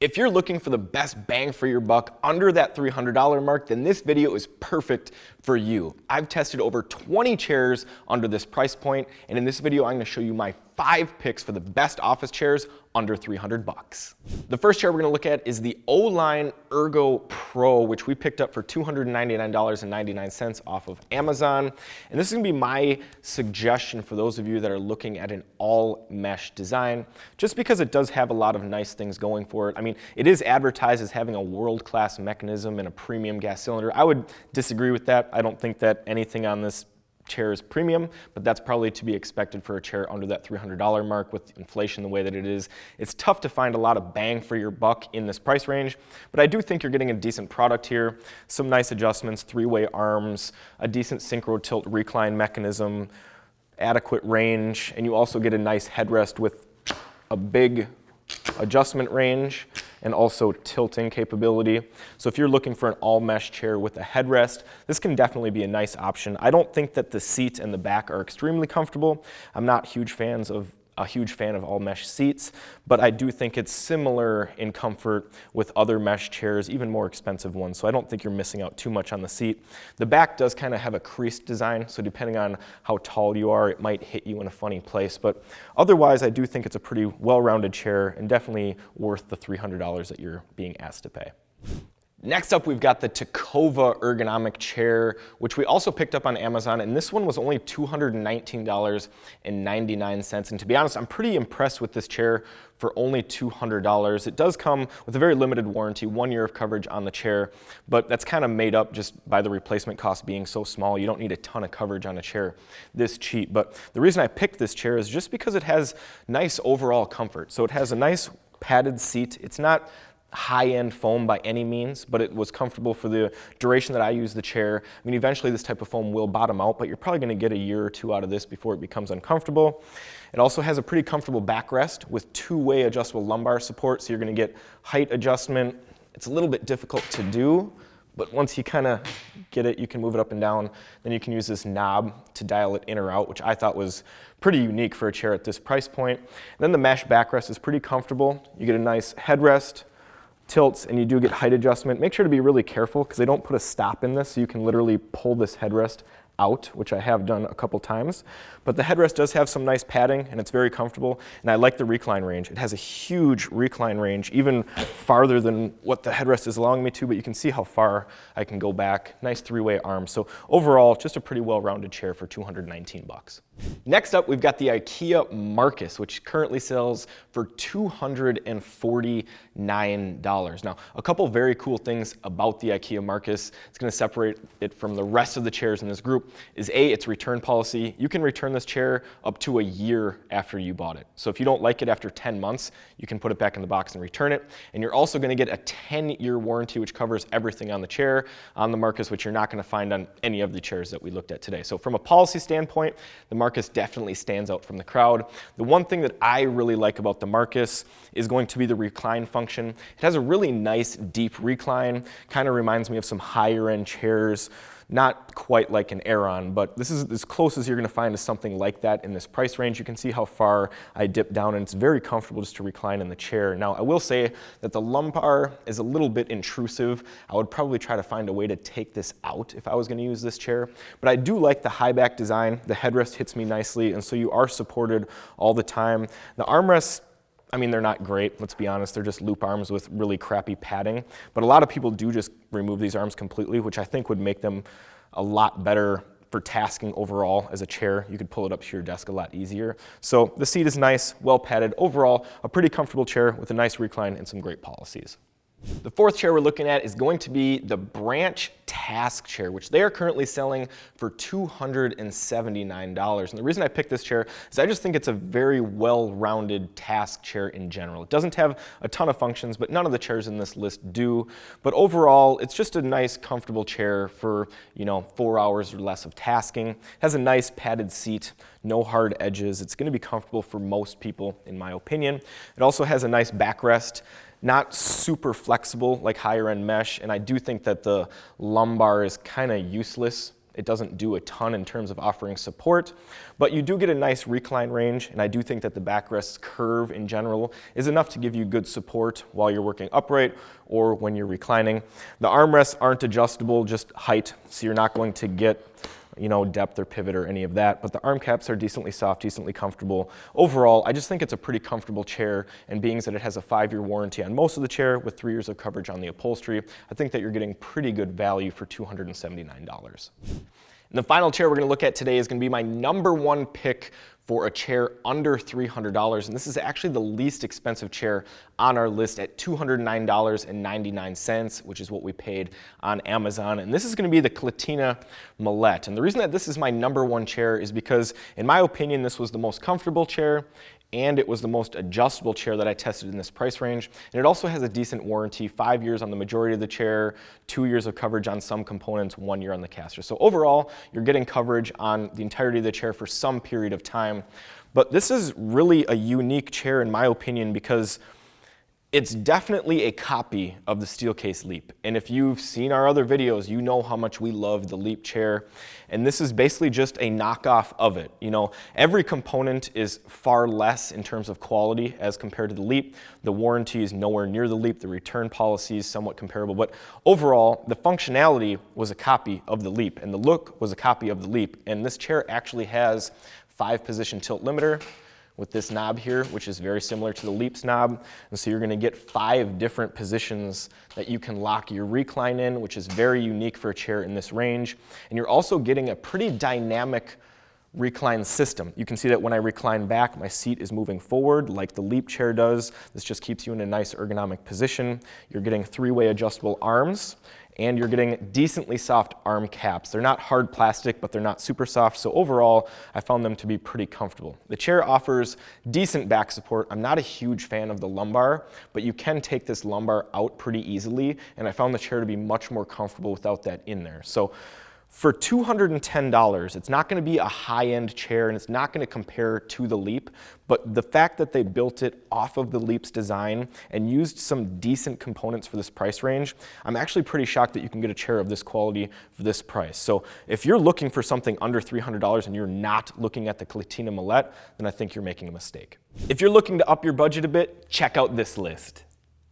If you're looking for the best bang for your buck under that $300 mark, then this video is perfect for you. I've tested over 20 chairs under this price point, and in this video I'm going to show you my 5 picks for the best office chairs under 300 bucks. The first chair we're going to look at is the Oline ErgoPro, which we picked up for $299.99 off of Amazon. And this is going to be my suggestion for those of you that are looking at an all mesh design, just because it does have a lot of nice things going for it. I mean, it is advertised as having a world-class mechanism and a premium gas cylinder. I would disagree with that. I don't think that anything on this chair is premium, but that's probably to be expected for a chair under that $300 mark with inflation the way that it is. It's tough to find a lot of bang for your buck in this price range, but I do think you're getting a decent product here. Some nice adjustments, 3-way arms, a decent synchro tilt recline mechanism, adequate range, and you also get a nice headrest with a big adjustment range and also tilting capability. So if you're looking for an all mesh chair with a headrest, this can definitely be a nice option. I don't think that the seat and the back are extremely comfortable. I'm not a huge fan of all mesh seats, but I do think it's similar in comfort with other mesh chairs, even more expensive ones. So I don't think you're missing out too much on the seat. The back does kind of have a creased design, so depending on how tall you are, it might hit you in a funny place. But otherwise, I do think it's a pretty well-rounded chair and definitely worth the $300 that you're being asked to pay. Next up, we've got the Ticova ergonomic chair, which we also picked up on Amazon, and this one was only $219.99. And to be honest, I'm pretty impressed with this chair for only $200. It does come with a very limited warranty, 1 year of coverage on the chair, but that's kind of made up just by the replacement cost being so small. You don't need a ton of coverage on a chair this cheap. But the reason I picked this chair is just because it has nice overall comfort. So it has a nice padded seat. It's not high-end foam by any means, but it was comfortable for the duration that I use the chair. I mean, eventually this type of foam will bottom out, but you're probably going to get a year or two out of this before it becomes uncomfortable. It also has a pretty comfortable backrest with 2-way adjustable lumbar support, so you're going to get height adjustment. It's a little bit difficult to do, but once you kind of get it, you can move it up and down. Then you can use this knob to dial it in or out, which I thought was pretty unique for a chair at this price point. And then the mesh backrest is pretty comfortable. You get a nice headrest, tilts, and you do get height adjustment. Make sure to be really careful because they don't put a stop in this, so you can literally pull this headrest out, which I have done a couple times. But the headrest does have some nice padding and it's very comfortable, and I like the recline range. It has a huge recline range, even farther than what the headrest is allowing me to, but you can see how far I can go back. Nice 3-way arms. So overall, just a pretty well-rounded chair for 219 bucks. Next up, we've got the IKEA Markus, which currently sells for $249. Now, a couple very cool things about the IKEA Markus, it's going to separate it from the rest of the chairs in this group, is A, its return policy. You can return this chair up to a year after you bought it. So if you don't like it after 10 months, you can put it back in the box and return it. And you're also going to get a 10-year warranty, which covers everything on the chair, on the Markus, which you're not going to find on any of the chairs that we looked at today. So from a policy standpoint, the Markus definitely stands out from the crowd. The one thing that I really like about the Markus is going to be the recline function. It has a really nice deep recline, kind of reminds me of some higher end chairs. Not quite like an Aeron, but this is as close as you're going to find to something like that in this price range. You can see how far I dip down, and it's very comfortable just to recline in the chair. Now, I will say that the lumbar is a little bit intrusive. I would probably try to find a way to take this out if I was going to use this chair. But I do like the high back design. The headrest hits me nicely, and so you are supported all the time. The armrests, I mean, they're not great, let's be honest. They're just loop arms with really crappy padding. But a lot of people do just remove these arms completely, which I think would make them a lot better for tasking overall as a chair. You could pull it up to your desk a lot easier. So the seat is nice, well padded. Overall, a pretty comfortable chair with a nice recline and some great policies. The fourth chair we're looking at is going to be the Branch Task Chair, which they are currently selling for $279. And the reason I picked this chair is I just think it's a very well-rounded task chair in general. It doesn't have a ton of functions, but none of the chairs in this list do. But overall, it's just a nice, comfortable chair for, 4 hours or less of tasking. It has a nice padded seat, no hard edges. It's going to be comfortable for most people, in my opinion. It also has a nice backrest. Not super flexible like higher end mesh, and I do think that the lumbar is kind of useless It doesn't do a ton in terms of offering support, but you do get a nice recline range, and I do think that the backrest curve in general is enough to give you good support while you're working upright or when you're reclining. The armrests aren't adjustable, just height, so you're not going to get depth or pivot or any of that, but the arm caps are decently soft, decently comfortable. Overall, I just think it's a pretty comfortable chair, and being that it has a 5-year warranty on most of the chair with 3 years of coverage on the upholstery, I think that you're getting pretty good value for $279. And the final chair we're going to look at today is going to be my #1 pick for a chair under $300, and this is actually the least expensive chair on our list at $209.99, which is what we paid on Amazon. And this is going to be the Clatina Mellet. And the reason that this is my #1 chair is because, in my opinion, this was the most comfortable chair, and it was the most adjustable chair that I tested in this price range. And it also has a decent warranty, 5 years on the majority of the chair, 2 years of coverage on some components, 1 year on the caster. So overall, you're getting coverage on the entirety of the chair for some period of time. But this is really a unique chair in my opinion, because it's definitely a copy of the Steelcase Leap. And if you've seen our other videos, you know how much we love the Leap chair. And this is basically just a knockoff of it. Every component is far less in terms of quality as compared to the Leap. The warranty is nowhere near the Leap. The return policy is somewhat comparable. But overall, the functionality was a copy of the Leap, and the look was a copy of the Leap. And this chair actually has 5-position tilt limiter with this knob here, which is very similar to the Leap's knob. And so you're going to get 5 different positions that you can lock your recline in, which is very unique for a chair in this range. And you're also getting a pretty dynamic recline system. You can see that when I recline back, my seat is moving forward like the Leap chair does. This just keeps you in a nice ergonomic position. You're getting 3-way adjustable arms, and you're getting decently soft arm caps. They're not hard plastic, but they're not super soft, so overall, I found them to be pretty comfortable. The chair offers decent back support. I'm not a huge fan of the lumbar, but you can take this lumbar out pretty easily, and I found the chair to be much more comfortable without that in there. So for $210, it's not going to be a high-end chair, and it's not going to compare to the Leap, but the fact that they built it off of the Leap's design and used some decent components for this price range, I'm actually pretty shocked that you can get a chair of this quality for this price. So if you're looking for something under $300 and you're not looking at the Clatina Mellet, then I think you're making a mistake. If you're looking to up your budget a bit, check out this list.